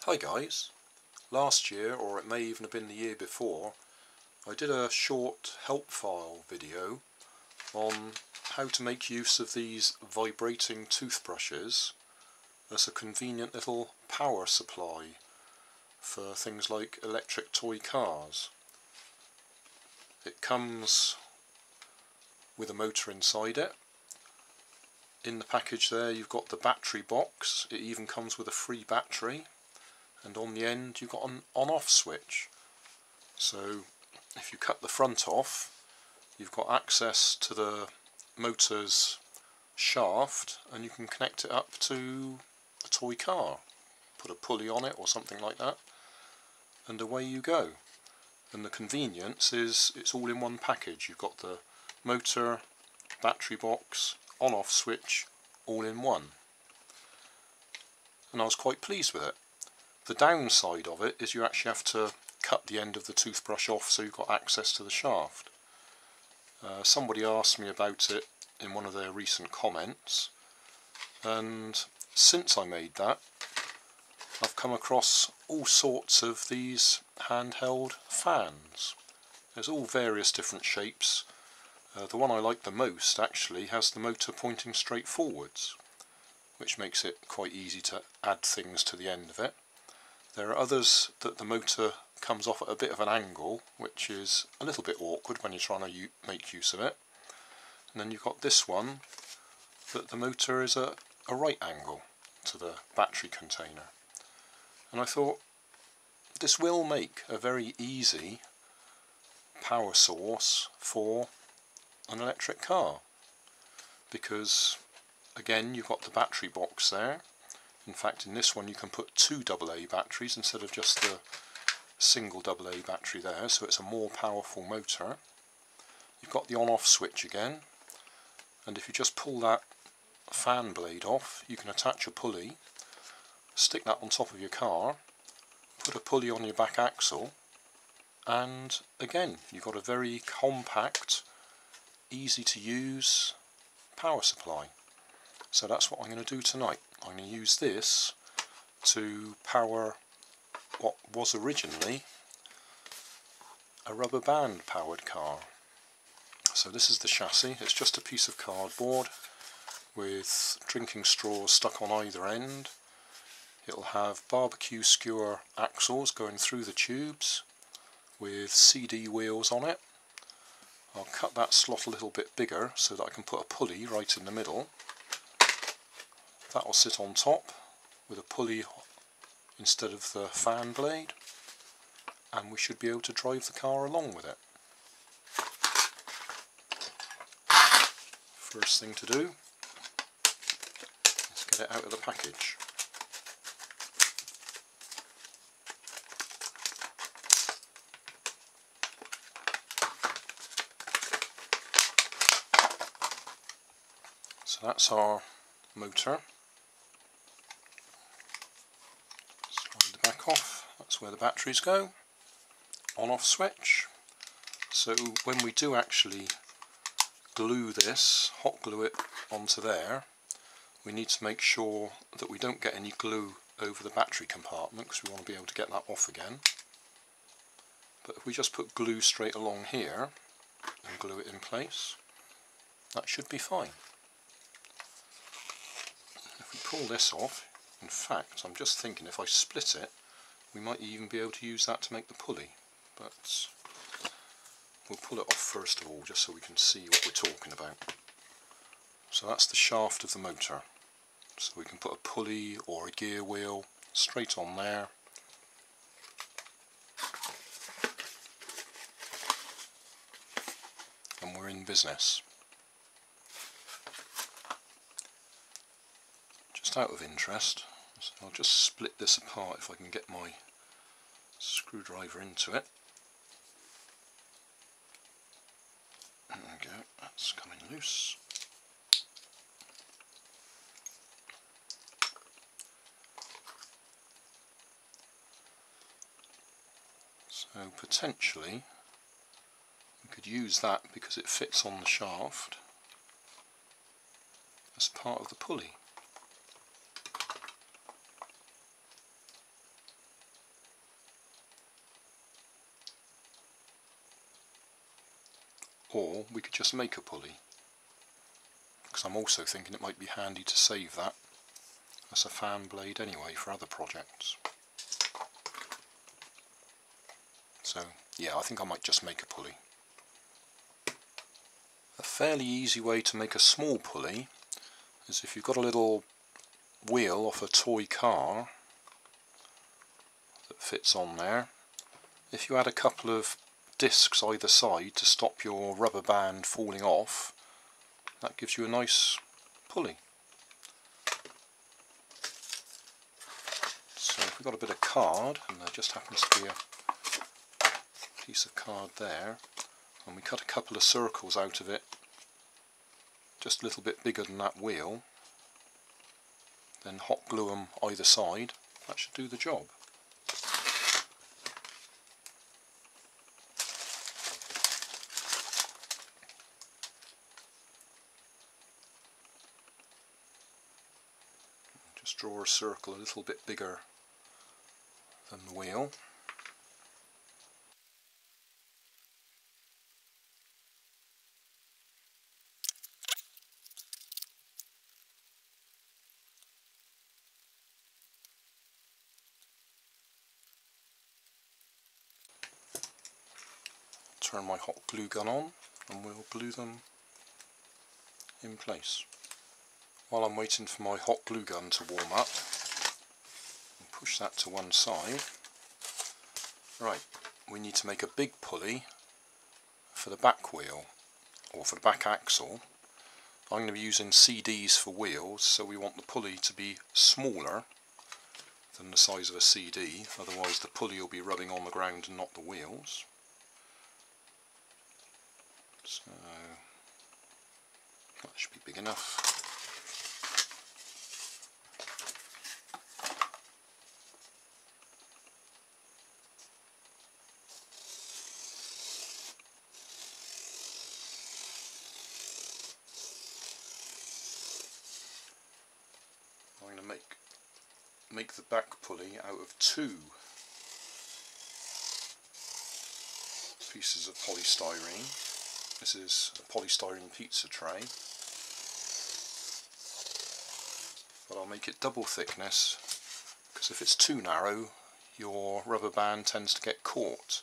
Hi guys, last year, or it may even have been the year before, I did a short help file video on how to make use of these vibrating toothbrushes as a convenient little power supply for things like electric toy cars. It comes with a motor inside it. In the package there you've got the battery box. It even comes with a free battery, and on the end you've got an on-off switch. So if you cut the front off, you've got access to the motor's shaft and you can connect it up to a toy car. Put a pulley on it or something like that and away you go. And the convenience is it's all in one package. You've got the motor, battery box, on-off switch, all in one. And I was quite pleased with it. The downside of it is you actually have to cut the end of the toothbrush off so you've got access to the shaft. Somebody asked me about it in one of their recent comments, and since I made that I've come across all sorts of these handheld fans. There's all various different shapes. The one I like the most actually has the motor pointing straight forwards, which makes it quite easy to add things to the end of it. There are others that the motor comes off at a bit of an angle, which is a little bit awkward when you're trying to make use of it. And then you've got this one that the motor is at a right angle to the battery container. And I thought this will make a very easy power source for an electric car, because again you've got the battery box there. In fact, in this one you can put two AA batteries instead of just the single AA battery there, so it's a more powerful motor. You've got the on-off switch again, and if you just pull that fan blade off, you can attach a pulley, stick that on top of your car, put a pulley on your back axle, and again you've got a very compact, easy to use power supply. So that's what I'm going to do tonight. I'm going to use this to power what was originally a rubber band powered car. So this is the chassis. It's just a piece of cardboard with drinking straws stuck on either end. It'll have barbecue skewer axles going through the tubes with CD wheels on it. I'll cut that slot a little bit bigger so that I can put a pulley right in the middle. That will sit on top with a pulley instead of the fan blade, and we should be able to drive the car along with it. First thing to do is get it out of the package. So that's our motor. Slide the back off, that's where the batteries go. On-off switch. So when we do actually glue this, hot glue it onto there, we need to make sure that we don't get any glue over the battery compartment, because we want to be able to get that off again. But if we just put glue straight along here and glue it in place, that should be fine. If we pull this off, in fact I'm just thinking if I split it we might even be able to use that to make the pulley, but we'll pull it off first of all just so we can see what we're talking about. So that's the shaft of the motor, so we can put a pulley or a gear wheel straight on there. And we're in business. Just out of interest, so I'll just split this apart if I can get my screwdriver into it. There we go, that's coming loose. So potentially we could use that, because it fits on the shaft, as part of the pulley. or we could just make a pulley, because I'm also thinking it might be handy to save that as a fan blade anyway for other projects. So yeah, I think I might just make a pulley. A fairly easy way to make a small pulley is if you've got a little wheel off a toy car that fits on there. If you add a couple of discs either side to stop your rubber band falling off, that gives you a nice pulley. So if we've got a bit of card, and there just happens to be a piece of card there, and we cut a couple of circles out of it, just a little bit bigger than that wheel, then hot glue them either side, that should do the job. Just draw a circle a little bit bigger than the wheel. Turn my hot glue gun on and we'll glue them in place. While I'm waiting for my hot glue gun to warm up, I'll push that to one side. Right, we need to make a big pulley for the back wheel, or for the back axle. I'm going to be using CDs for wheels, so we want the pulley to be smaller than the size of a CD, otherwise the pulley will be rubbing on the ground and not the wheels. So that should be big enough. I'm going to make the back pulley out of two pieces of polystyrene. This is a polystyrene pizza tray, but I'll make it double thickness, because if it's too narrow your rubber band tends to get caught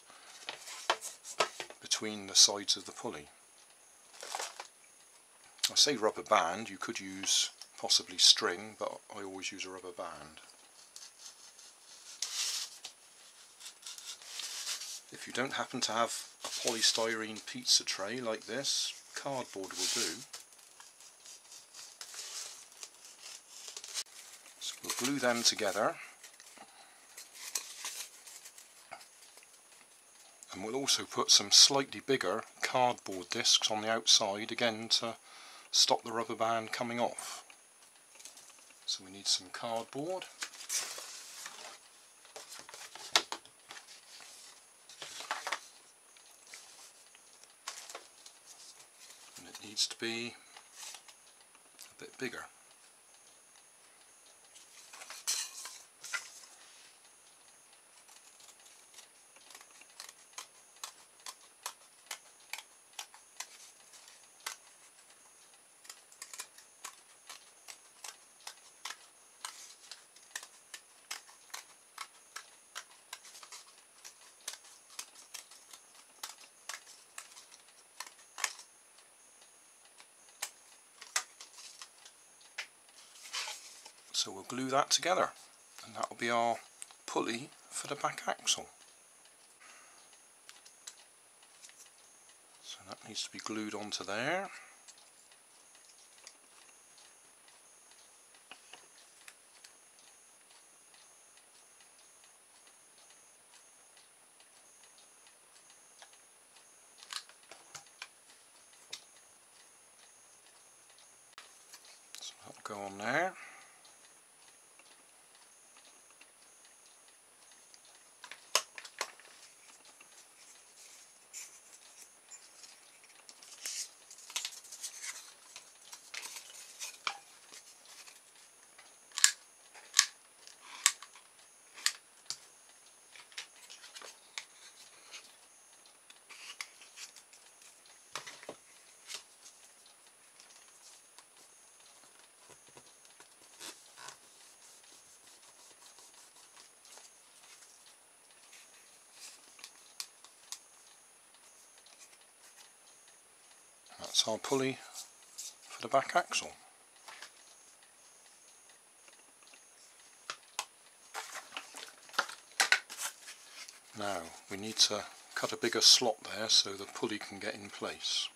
between the sides of the pulley. I say rubber band, you could use possibly string, but I always use a rubber band. If you don't happen to have a polystyrene pizza tray like this, cardboard will do. So we'll glue them together, and we'll also put some slightly bigger cardboard discs on the outside again to stop the rubber band coming off. So we need some cardboard. Needs to be a bit bigger. So we'll glue that together, and that will be our pulley for the back axle. So that needs to be glued onto there. So that'll go on there. That's our pulley for the back axle. Now we need to cut a bigger slot there so the pulley can get in place.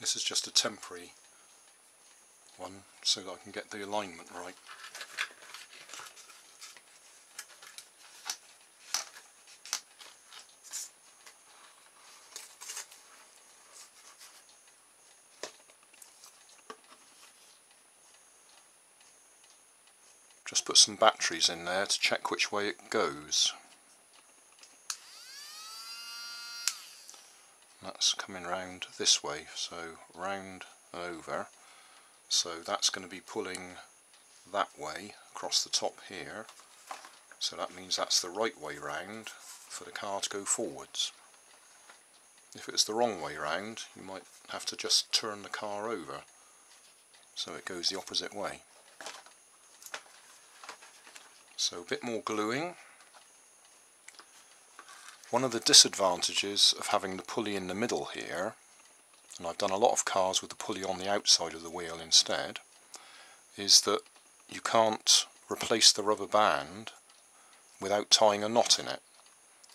This is just a temporary one so that I can get the alignment right. Just put some batteries in there to check which way it goes. That's coming round this way, so round and over. So that's going to be pulling that way across the top here. So that means that's the right way round for the car to go forwards. If it's the wrong way round, you might have to just turn the car over so it goes the opposite way. So a bit more gluing. One of the disadvantages of having the pulley in the middle here, and I've done a lot of cars with the pulley on the outside of the wheel instead, is that you can't replace the rubber band without tying a knot in it,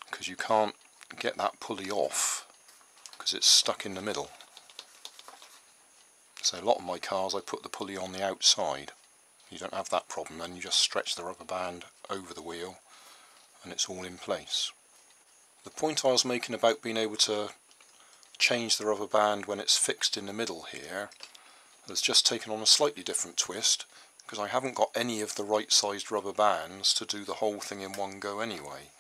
because you can't get that pulley off because it's stuck in the middle. So a lot of my cars I put the pulley on the outside. You don't have that problem, then you just stretch the rubber band over the wheel and it's all in place. The point I was making about being able to change the rubber band when it's fixed in the middle here has just taken on a slightly different twist, because I haven't got any of the right sized rubber bands to do the whole thing in one go anyway.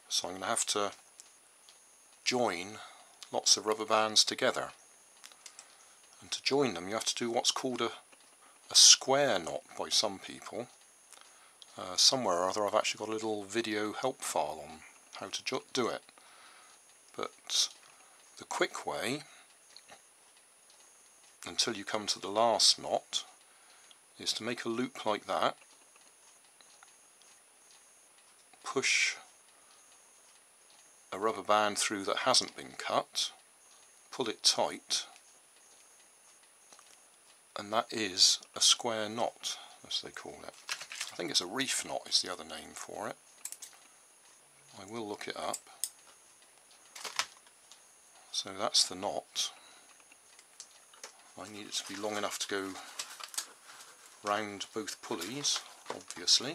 So I'm going to have to join lots of rubber bands together. And to join them you have to do what's called a square knot by some people. Somewhere or other I've actually got a little video help file on how to do it. But the quick way, until you come to the last knot, is to make a loop like that, push a rubber band through that hasn't been cut, pull it tight, and that is a square knot, as they call it. I think it's a reef knot is the other name for it. I will look it up. So that's the knot. I need it to be long enough to go round both pulleys, obviously.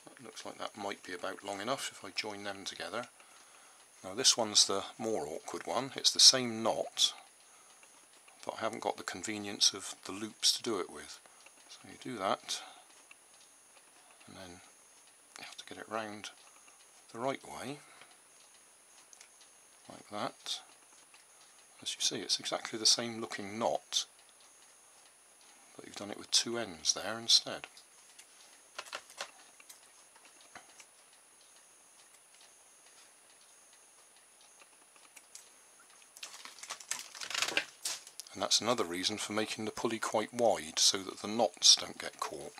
It looks like that might be about long enough if I join them together. Now this one's the more awkward one. It's the same knot, but I haven't got the convenience of the loops to do it with. So you do that, and then you have to get it round the right way, like that. As you see, it's exactly the same looking knot, but you've done it with two ends there instead. And that's another reason for making the pulley quite wide, so that the knots don't get caught.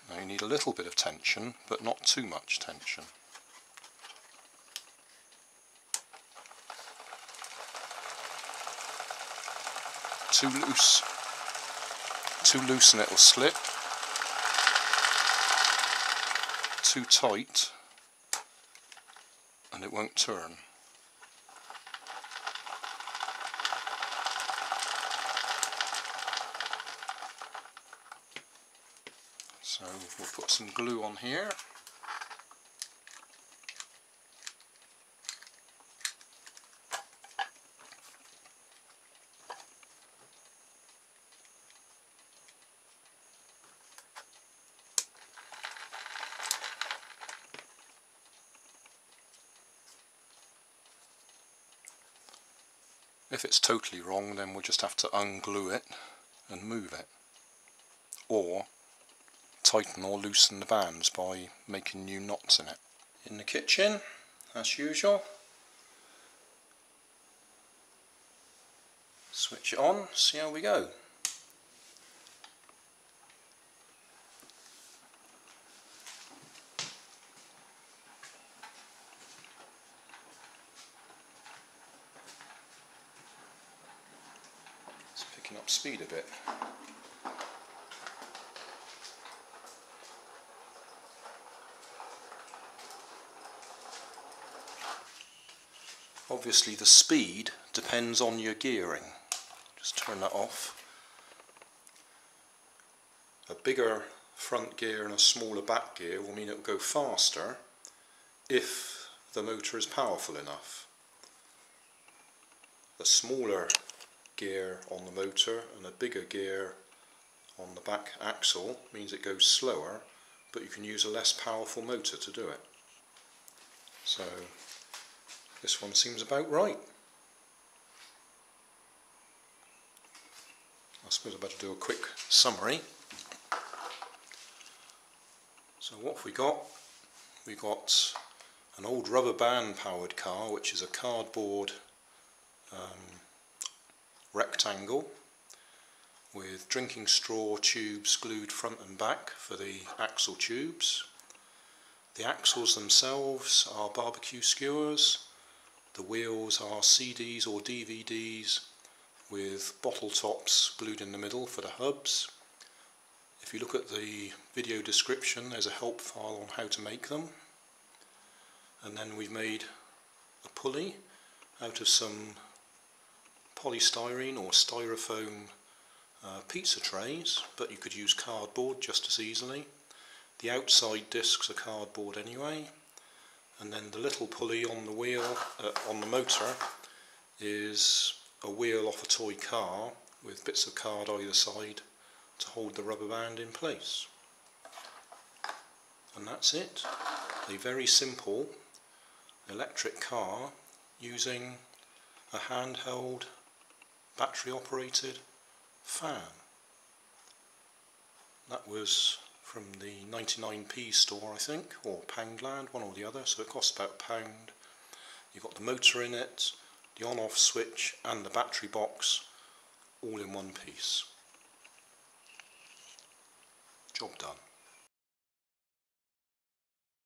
Now you need a little bit of tension, but not too much tension. Too loose and it'll slip. Too tight and it won't turn. So we'll put some glue on here. If it's totally wrong, then we'll just have to unglue it and move it, or tighten or loosen the bands by making new knots in it. In the kitchen, as usual, switch it on, see how we go. It's picking up speed a bit. Obviously the speed depends on your gearing. Just turn that off. A bigger front gear and a smaller back gear will mean it will go faster if the motor is powerful enough. A smaller gear on the motor and a bigger gear on the back axle means it goes slower, but you can use a less powerful motor to do it. So this one seems about right. I suppose I better do a quick summary. So what have we got? We got an old rubber band powered car, which is a cardboard rectangle with drinking straw tubes glued front and back for the axle tubes. The axles themselves are barbecue skewers. The wheels are CDs or DVDs with bottle tops glued in the middle for the hubs. If you look at the video description, there's a help file on how to make them. And then we've made a pulley out of some polystyrene or styrofoam pizza trays, but you could use cardboard just as easily. The outside discs are cardboard anyway. And then the little pulley on the wheel, on the motor, is a wheel off a toy car with bits of card either side to hold the rubber band in place. And that's it. A very simple electric car using a handheld battery operated fan. That was from the 99p store, I think, or Poundland, one or the other, so it cost about £1. You've got the motor in it, the on-off switch and the battery box all in one piece.